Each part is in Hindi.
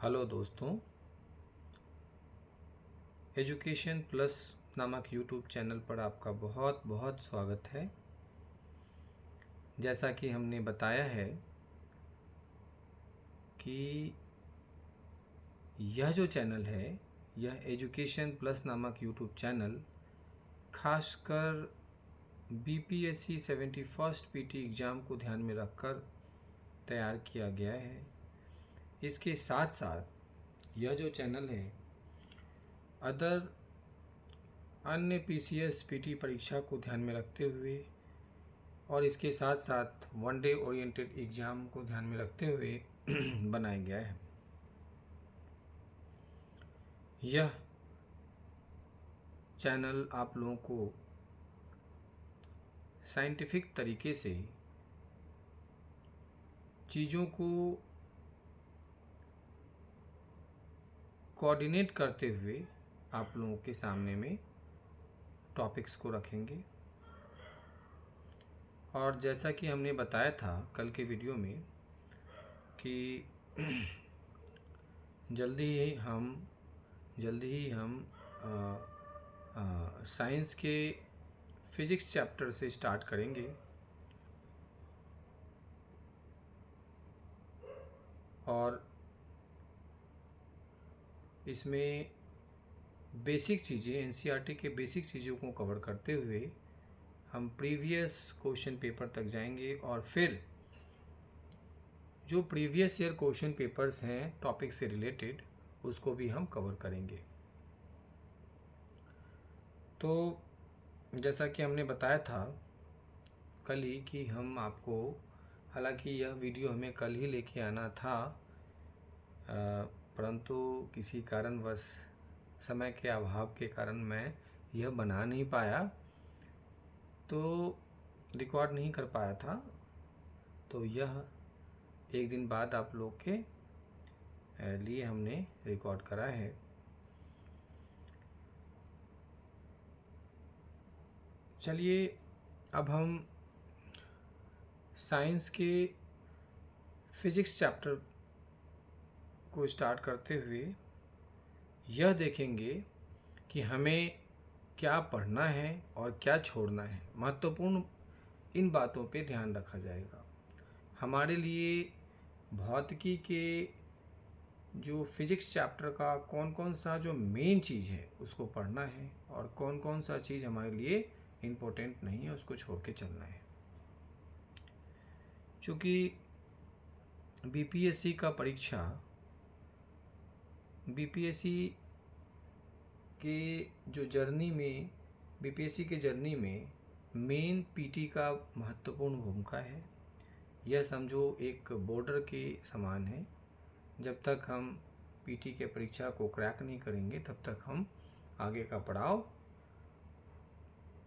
हेलो दोस्तों, एजुकेशन प्लस नामक यूट्यूब चैनल पर आपका बहुत बहुत स्वागत है। जैसा कि हमने बताया है कि यह जो चैनल है, यह एजुकेशन प्लस नामक यूट्यूब चैनल खासकर बीपीएससी 71st पीटी एग्ज़ाम को ध्यान में रखकर तैयार किया गया है। इसके साथ साथ यह जो चैनल है अदर अन्य पीसीएस पीटी परीक्षा को ध्यान में रखते हुए और इसके साथ साथ वन डे ओरिएंटेड एग्ज़ाम को ध्यान में रखते हुए बनाया गया है। यह चैनल आप लोगों को साइंटिफिक तरीके से चीज़ों को कोऑर्डिनेट करते हुए आप लोगों के सामने में टॉपिक्स को रखेंगे। और जैसा कि हमने बताया था कल के वीडियो में कि जल्दी ही हम साइंस के फिजिक्स चैप्टर से स्टार्ट करेंगे और इसमें बेसिक चीज़ें एनसीईआरटी के बेसिक चीज़ों को कवर करते हुए हम प्रीवियस क्वेश्चन पेपर तक जाएंगे और फिर जो प्रीवियस ईयर क्वेश्चन पेपर्स हैं टॉपिक से रिलेटेड उसको भी हम कवर करेंगे। तो जैसा कि हमने बताया था कल ही कि हम आपको, हालांकि यह वीडियो हमें कल ही लेके आना था, परंतु किसी कारणवश समय के अभाव के कारण मैं यह बना नहीं पाया, तो रिकॉर्ड नहीं कर पाया था। तो यह एक दिन बाद आप लोग के लिए हमने रिकॉर्ड करा है। चलिए अब हम साइंस के फिजिक्स चैप्टर को स्टार्ट करते हुए यह देखेंगे कि हमें क्या पढ़ना है और क्या छोड़ना है। महत्वपूर्ण इन बातों पे ध्यान रखा जाएगा। हमारे लिए भौतिकी के जो फिजिक्स चैप्टर का कौन कौन सा जो मेन चीज़ है उसको पढ़ना है और कौन कौन सा चीज़ हमारे लिए इम्पोर्टेंट नहीं है उसको छोड़ के चलना है। चूँकि बीपीएससी का परीक्षा बीपीएससी के जो जर्नी में बीपीएससी के जर्नी में मेन पीटी का महत्वपूर्ण भूमिका है। यह समझो एक बॉर्डर के समान है। जब तक हम पीटी के परीक्षा को क्रैक नहीं करेंगे तब तक हम आगे का पड़ाव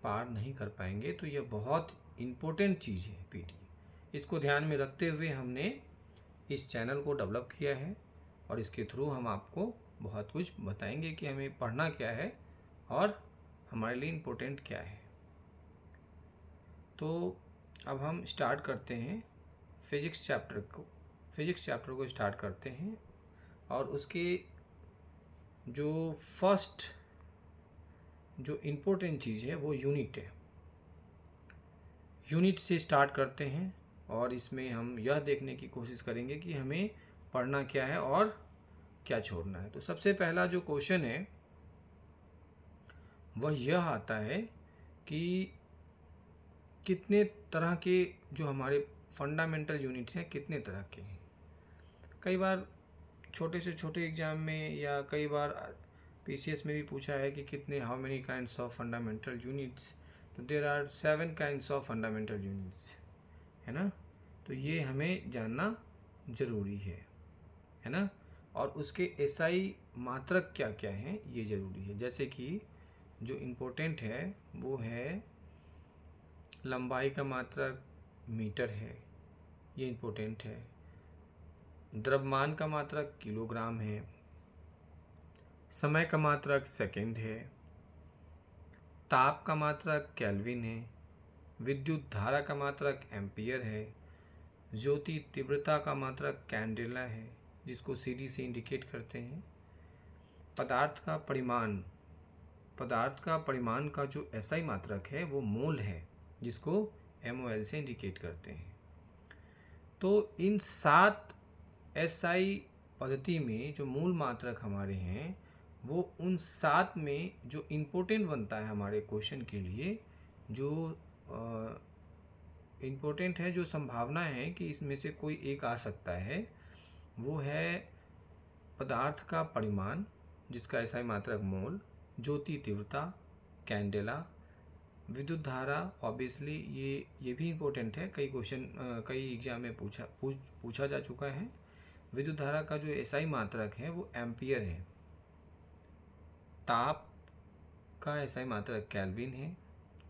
पार नहीं कर पाएंगे। तो यह बहुत इम्पोर्टेंट चीज़ है पीटी। इसको ध्यान में रखते हुए हमने इस चैनल को डेवलप किया है और इसके थ्रू हम आपको बहुत कुछ बताएंगे कि हमें पढ़ना क्या है और हमारे लिए इम्पोर्टेंट क्या है। तो अब हम स्टार्ट करते हैं फिजिक्स चैप्टर को स्टार्ट करते हैं और उसके जो फर्स्ट जो इम्पोर्टेंट चीज़ है वो यूनिट है। यूनिट से स्टार्ट करते हैं और इसमें हम यह देखने की कोशिश करेंगे कि हमें पढ़ना क्या है और क्या छोड़ना है। तो सबसे पहला जो क्वेश्चन है वह यह आता है कि कितने तरह के जो हमारे फंडामेंटल यूनिट्स हैं कितने तरह के हैं। कई बार छोटे से छोटे एग्जाम में या कई बार पीसीएस में भी पूछा है कि कितने how many kinds of fundamental units. तो there are 7 kinds of fundamental units, है ना। तो ये हमें जानना ज़रूरी है ना। और उसके एसआई मात्रक क्या क्या हैं ये ज़रूरी है। जैसे कि जो इम्पोर्टेंट है वो है लंबाई का मात्रक मीटर है, ये इम्पोर्टेंट है। द्रव्यमान का मात्रक किलोग्राम है। समय का मात्रक सेकंड है। ताप का मात्रक केल्विन है। विद्युत धारा का मात्रक एम्पियर है। ज्योति तीव्रता का मात्रक कैंडेला है। जिसको CD से इंडिकेट करते हैं। पदार्थ का परिमाण का जो SI मात्रक है वो मोल है, जिसको MOL से इंडिकेट करते हैं। तो इन 7 SI पद्धति में जो मूल मात्रक हमारे हैं वो उन 7 में जो इम्पोर्टेंट बनता है हमारे क्वेश्चन के लिए, जो इम्पोर्टेंट है, जो संभावना है कि इसमें से कोई एक आ सकता है, वो है पदार्थ का परिमाण जिसका SI मात्रक मोल, ज्योति तीव्रता कैंडेला, विद्युत धारा ऑब्वियसली ये भी इम्पोर्टेंट है, कई एग्जाम में पूछा जा चुका है। विद्युत धारा का जो SI मात्रक है वो एम्पियर है। ताप का SI मात्रक केल्विन है।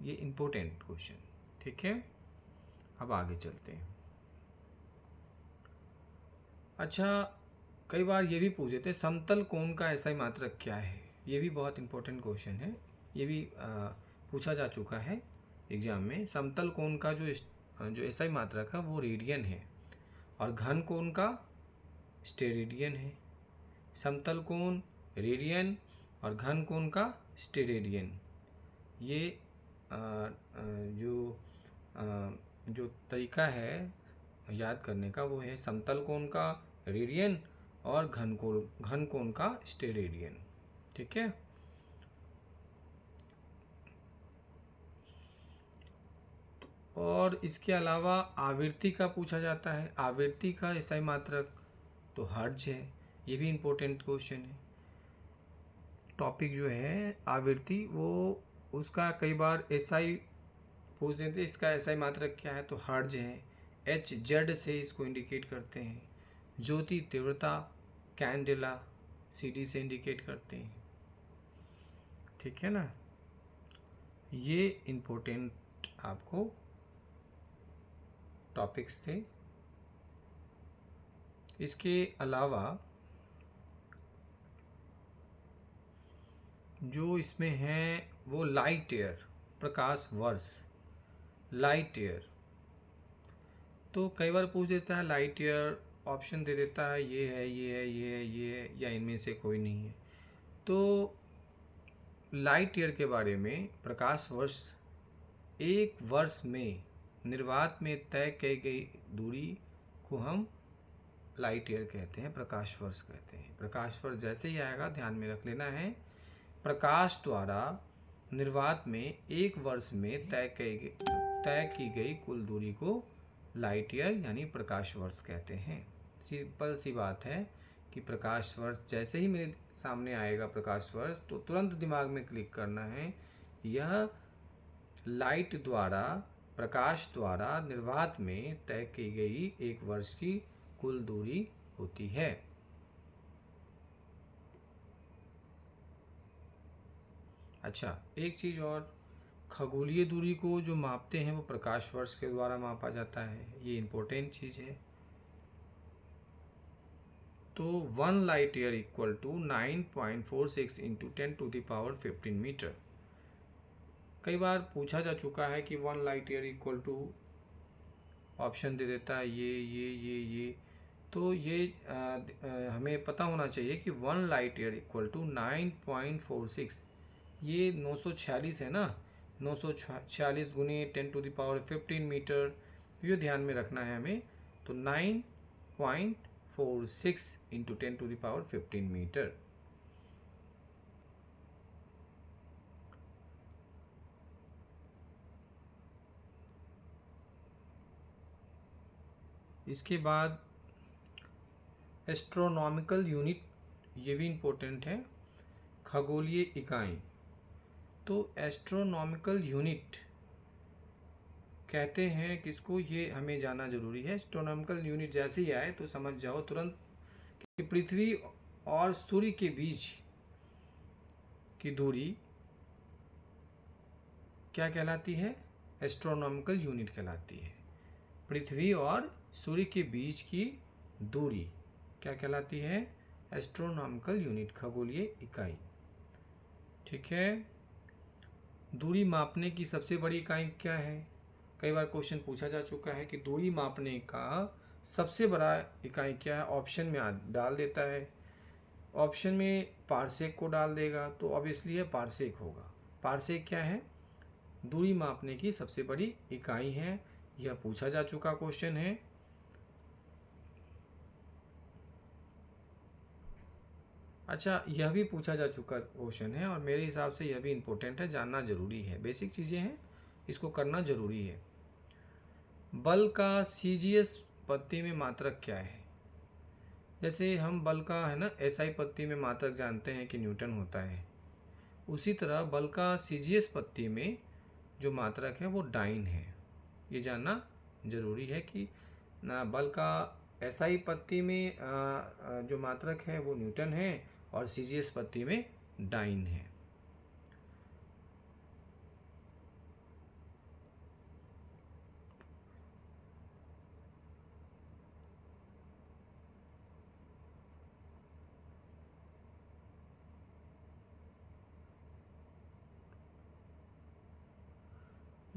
ये इम्पोर्टेंट क्वेश्चन, ठीक है। अब आगे चलते हैं। अच्छा, कई बार ये भी पूछ देते समतल कोण का SI मात्रक क्या है। ये भी बहुत इम्पोर्टेंट क्वेश्चन है, ये भी पूछा जा चुका है एग्जाम में। समतल कोण का जो SI मात्रक है वो रेडियन है, और घन कोण का स्टेरेडियन है। समतल कोण रेडियन और घन कोण का स्टेरेडियन। ये जो तरीका है याद करने का वो है समतल कोण का रेडियन और घन कोण का स्टेरेडियन, ठीक है। और इसके अलावा आवृत्ति का पूछा जाता है। आवृत्ति का SI मात्रक तो हर्ट्ज है, ये भी इम्पोर्टेंट क्वेश्चन है। टॉपिक जो है आवृत्ति, वो उसका कई बार SI पूछ देते, इसका SI मात्रक क्या है, तो हर्ट्ज है। HZ से इसको इंडिकेट करते हैं। ज्योति तीव्रता कैंडेला CD से इंडिकेट करते हैं, ठीक है ना। ये इम्पोर्टेंट आपको टॉपिक्स थे। इसके अलावा जो इसमें है वो लाइट ईयर, प्रकाश वर्ष, लाइट ईयर। तो कई बार पूछ देता है लाइट ईयर, ऑप्शन दे देता है ये है, ये है, ये है, ये है, या इनमें से कोई नहीं है। तो लाइट ईयर के बारे में, प्रकाश वर्ष एक वर्ष में निर्वात में तय की गई दूरी को हम लाइट ईयर कहते हैं, प्रकाश वर्ष कहते हैं। प्रकाश वर्ष जैसे ही आएगा ध्यान में रख लेना है, प्रकाश द्वारा निर्वात में एक वर्ष में तय की गई कुल दूरी को लाइट ईयर यानी प्रकाश वर्ष कहते हैं। सिंपल सी बात है कि प्रकाश वर्ष जैसे ही मेरे सामने आएगा प्रकाश वर्ष, तो तुरंत दिमाग में क्लिक करना है, यह लाइट द्वारा, प्रकाश द्वारा निर्वात में तय की गई एक वर्ष की कुल दूरी होती है। अच्छा, एक चीज़ और, खगोलीय दूरी को जो मापते हैं वो प्रकाश वर्ष के द्वारा मापा जाता है, ये इम्पोर्टेंट चीज़ है। तो 1 light year equal to 9.46 into 10⁻15 metre. कई बार पूछा जा चुका है कि 1 light year equal to, option दे देता है ये। तो ये हमें पता होना चाहिए कि 1 लाइट ईयर इक्वल टू 9.46, ये 946 है ना, 946 गुने 10⁻15 मीटर, ये ध्यान में रखना है हमें। तो 9.46 इंटू 10⁻15 मीटर। इसके बाद एस्ट्रोनॉमिकल यूनिट, ये भी इम्पोर्टेंट है, खगोलीय इकाई। तो एस्ट्रोनॉमिकल यूनिट कहते हैं किसको, ये हमें जानना जरूरी है। एस्ट्रोनॉमिकल यूनिट जैसे ही आए तो समझ जाओ तुरंत कि पृथ्वी और सूर्य के बीच की दूरी क्या कहलाती है, एस्ट्रोनॉमिकल यूनिट कहलाती है। पृथ्वी और सूर्य के बीच की दूरी क्या कहलाती है, एस्ट्रोनॉमिकल यूनिट, खगोलीय इकाई, ठीक है। दूरी मापने की सबसे बड़ी इकाई क्या है, कई बार क्वेश्चन पूछा जा चुका है कि दूरी मापने का सबसे बड़ा इकाई क्या है, ऑप्शन में डाल देता है। ऑप्शन में पारसेक को डाल देगा तो ऑब्वियसली ये पारसेक होगा। पारसेक क्या है, दूरी मापने की सबसे बड़ी इकाई है। यह पूछा जा चुका क्वेश्चन है। अच्छा, यह भी पूछा जा चुका क्वेश्चन है और मेरे हिसाब से यह भी इम्पोर्टेंट है, जानना जरूरी है। बेसिक चीज़ें हैं, इसको करना जरूरी है। बल का सीजीएस पत्ती में मात्रक क्या है। जैसे हम बल का है ना एसआई पत्ती में मात्रक जानते हैं कि न्यूटन होता है, उसी तरह बल का सीजीएस पत्ती में जो मात्रक है वो डाइन है। ये जानना जरूरी है कि बल का एसआई पत्ती में जो मात्रक है वो न्यूटन है और सीजीएस पत्ती में डाइन है।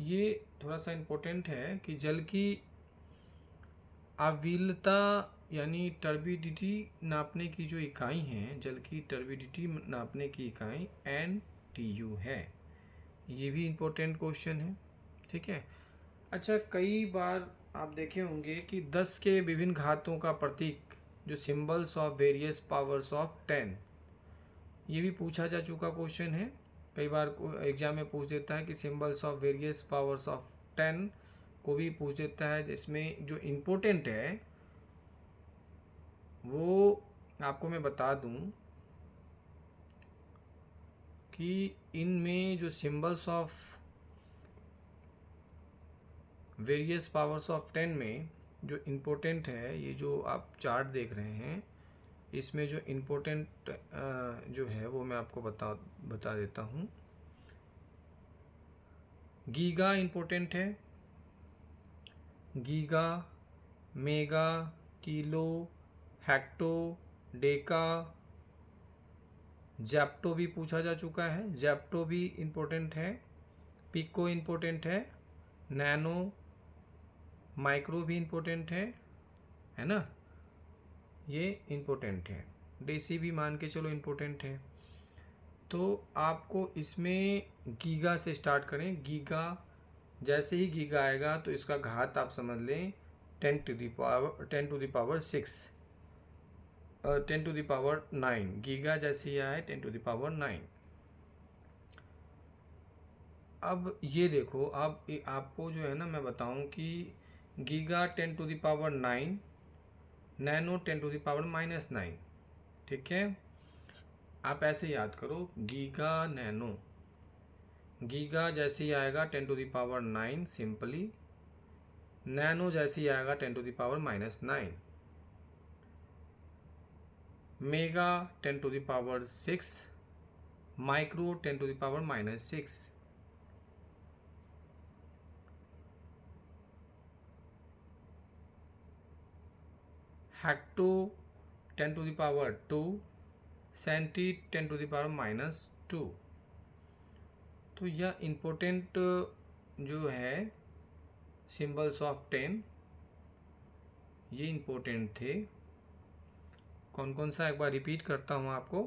ये थोड़ा सा इम्पोर्टेंट है कि जल की आविलता यानी टर्बिडिटी नापने की जो इकाई है, जल की टर्बिडिटी नापने की इकाई NTU है। ये भी इम्पोर्टेंट क्वेश्चन है, ठीक है। अच्छा, कई बार आप देखे होंगे कि 10 के विभिन्न घातों का प्रतीक, जो symbols of various powers of 10, ये भी पूछा जा चुका क्वेश्चन है। कई बार एग्जाम में पूछ देता है कि symbols of various powers of 10 को भी पूछ देता है। जिसमें जो इम्पोर्टेंट है वो आपको मैं बता दूं कि इनमें जो symbols of various powers of 10 में जो इम्पोर्टेंट है, ये जो आप चार्ट देख रहे हैं, इसमें जो इम्पोर्टेंट जो है वो मैं आपको बता देता हूँ। गीगा इम्पोर्टेंट है, giga, mega, kilo, hecto, Deka. Zepto भी पूछा जा चुका है, जैप्टो भी इम्पोर्टेंट है। पिको इम्पोर्टेंट है, नैनो, माइक्रो भी इम्पोर्टेंट है ना, ये इम्पोर्टेंट है। डेसी भी मान के चलो इम्पोर्टेंट है। तो आपको इसमें गीगा से स्टार्ट करें। गीगा, जैसे ही गीगा आएगा तो इसका घात आप समझ लें 10 to the power 6, 10 to the power 9। Giga जैसे ही आए 10 टू द पावर 9। अब ये देखो, अब आपको जो है ना मैं बताऊं कि giga 10 to the power 9, nano 10 to the power -9, ठीक है। आप ऐसे याद करो, गीगा नैनो, गीगा जैसे ही आएगा 10 to the power 9 simply, nano जैसे ही आएगा 10 to the power -9, mega 10 to the power 6, micro 10 to the power -6। Hecto 10 to the power 2, centi 10 to the power -2। तो यह इम्पोर्टेंट जो है सिंबल्स ऑफ 10, ये इम्पोर्टेंट थे। कौन कौन सा एक बार रिपीट करता हूँ आपको।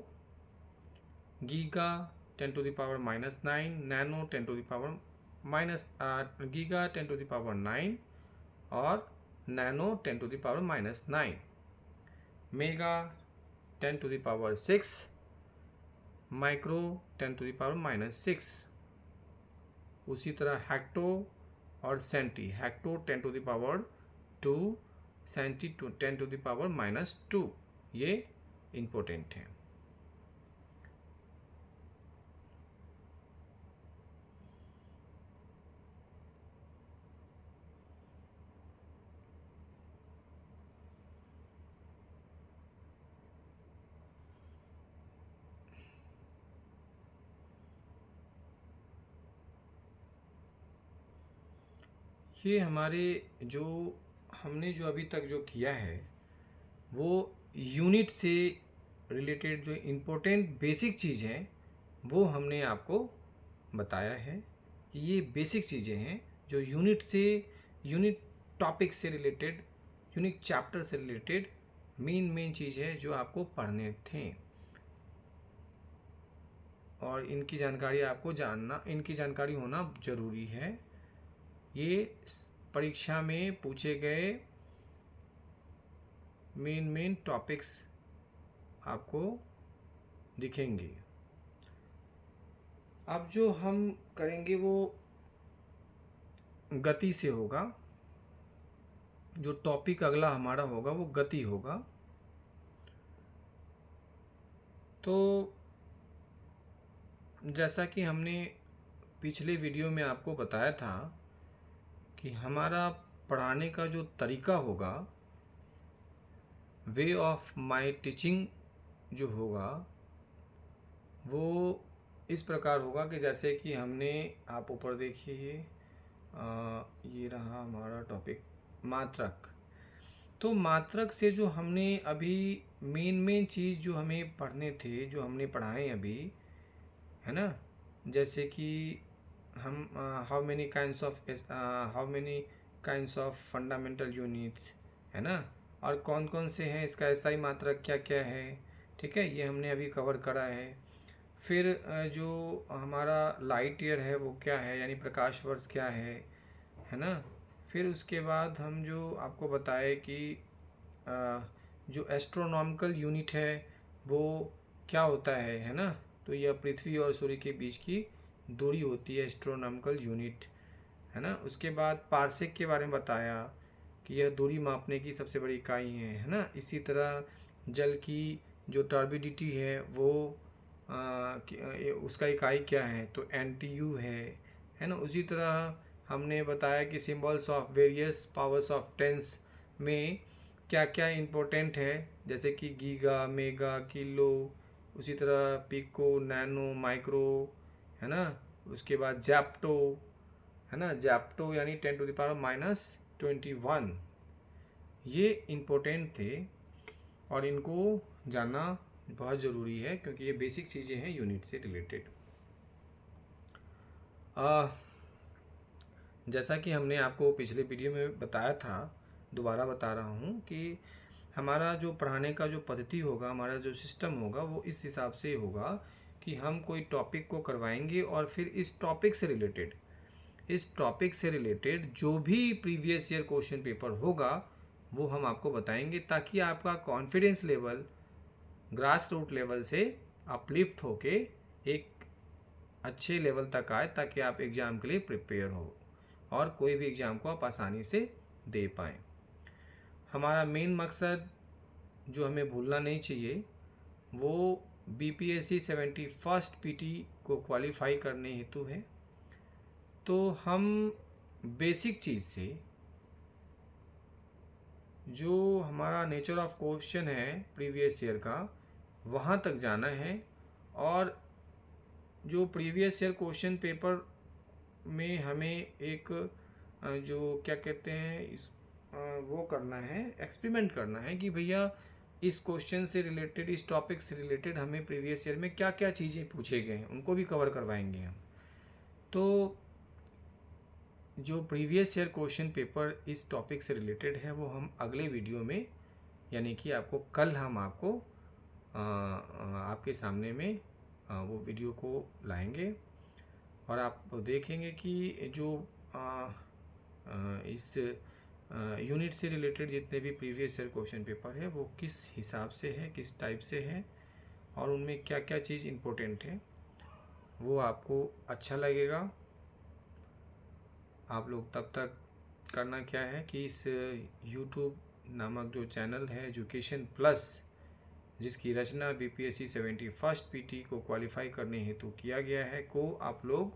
Giga 10 to the power -9, nano 10 to the power giga 10 to the power 9 और nano 10 to the power -9, mega 10 to the power 6, micro 10 to the power -6। उसी तरह हेक्टो और centi, hecto 10 to the power 2, centi 10 to the power -2, ये इम्पोर्टेंट है। ये हमारे जो हमने जो अभी तक जो किया है वो यूनिट से रिलेटेड जो इम्पोर्टेंट बेसिक चीज़ है वो हमने आपको बताया है कि ये बेसिक चीज़ें हैं जो यूनिट टॉपिक से रिलेटेड यूनिक चैप्टर से रिलेटेड मेन चीज़ है जो आपको पढ़ने थे, और इनकी जानकारी आपको जानना, इनकी जानकारी होना ज़रूरी है। ये परीक्षा में पूछे गए मेन टॉपिक्स आपको दिखेंगे। अब जो हम करेंगे वो गति से होगा। जो टॉपिक अगला हमारा होगा वो गति होगा। तो जैसा कि हमने पिछले वीडियो में आपको बताया था कि हमारा पढ़ाने का जो तरीका होगा, वे ऑफ माय टीचिंग जो होगा वो इस प्रकार होगा कि जैसे कि हमने, आप ऊपर देखिए, ये रहा हमारा टॉपिक मात्रक। तो मात्रक से जो हमने अभी मेन चीज़ जो हमें पढ़ने थे, जो हमने पढ़ाए अभी, है ना, जैसे कि हम how many kinds of fundamental units, है ना, और कौन कौन से हैं, इसका SI मात्रक क्या क्या है, ठीक है, ये हमने अभी कवर करा है। फिर जो हमारा लाइट ईयर है वो क्या है, यानी प्रकाश वर्ष क्या है ना। फिर उसके बाद हम जो आपको बताए कि जो एस्ट्रोनॉमिकल यूनिट है वो क्या होता है ना, तो यह पृथ्वी और सूर्य के बीच की दूरी होती है, एस्ट्रोनॉमिकल यूनिट, है ना। उसके बाद पार्सेक के बारे में बताया कि यह दूरी मापने की सबसे बड़ी इकाई है ना। इसी तरह जल की जो टर्बिडिटी है वो उसका इकाई क्या है, तो NTU है ना। उसी तरह हमने बताया कि symbols of various powers of tens में क्या क्या इम्पोर्टेंट है, जैसे कि गीगा, मेगा, किलो, उसी तरह पिको, नैनो, माइक्रो, है ना। उसके बाद जैप्टो, है ना, जैप्टो यानी 10⁻⁻21। ये इम्पोर्टेंट थे और इनको जानना बहुत ज़रूरी है क्योंकि ये बेसिक चीज़ें हैं यूनिट से रिलेटेड। जैसा कि हमने आपको पिछले वीडियो में बताया था, दोबारा बता रहा हूँ कि हमारा जो पढ़ाने का जो पद्धति होगा, हमारा जो सिस्टम होगा वो इस हिसाब से होगा कि हम कोई टॉपिक को करवाएंगे और फिर इस टॉपिक से रिलेटेड जो भी प्रीवियस ईयर क्वेश्चन पेपर होगा वो हम आपको बताएंगे, ताकि आपका confidence level grass root level से अपलिफ्ट होके एक अच्छे लेवल तक आए, ताकि आप एग्ज़ाम के लिए प्रिपेयर हो और कोई भी एग्ज़ाम को आप आसानी से दे पाएँ। हमारा मेन मकसद जो हमें भूलना नहीं चाहिए वो BPSC 71st PT को क्वालिफाई करने हेतु है। तो हम बेसिक चीज़ से जो हमारा नेचर ऑफ क्वेश्चन है प्रीवियस ईयर का, वहाँ तक जाना है, और जो प्रीवियस ईयर क्वेश्चन पेपर में हमें एक जो क्या कहते हैं वो करना है, एक्सपेरिमेंट करना है कि भैया इस क्वेश्चन से रिलेटेड, इस टॉपिक से रिलेटेड हमें प्रीवियस ईयर में क्या क्या चीज़ें पूछे गए हैं उनको भी कवर करवाएंगे हम। तो जो प्रीवियस ईयर क्वेश्चन पेपर इस टॉपिक से रिलेटेड है वो हम अगले वीडियो में, यानी कि आपको कल हम आपको आपके सामने में वो वीडियो को लाएंगे और आप देखेंगे कि जो इस यूनिट से रिलेटेड जितने भी प्रीवियस ईयर क्वेश्चन पेपर है वो किस हिसाब से है, किस टाइप से है, और उनमें क्या क्या चीज़ इम्पोर्टेंट है, वो आपको अच्छा लगेगा। आप लोग तब तक करना क्या है कि इस YouTube नामक जो चैनल है एजुकेशन प्लस, जिसकी रचना BPSC 71st PT को क्वालिफाई करने हेतु किया गया है, को आप लोग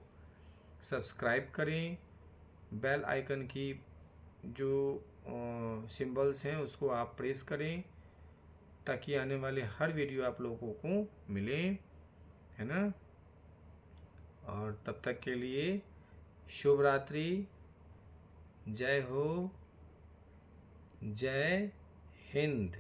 सब्सक्राइब करें। बेल आइकन की जो सिंबल्स हैं उसको आप प्रेस करें, ताकि आने वाले हर वीडियो आप लोगों को मिले, है ना। और तब तक के लिए शुभ रात्रि, जय हो, जय हिंद।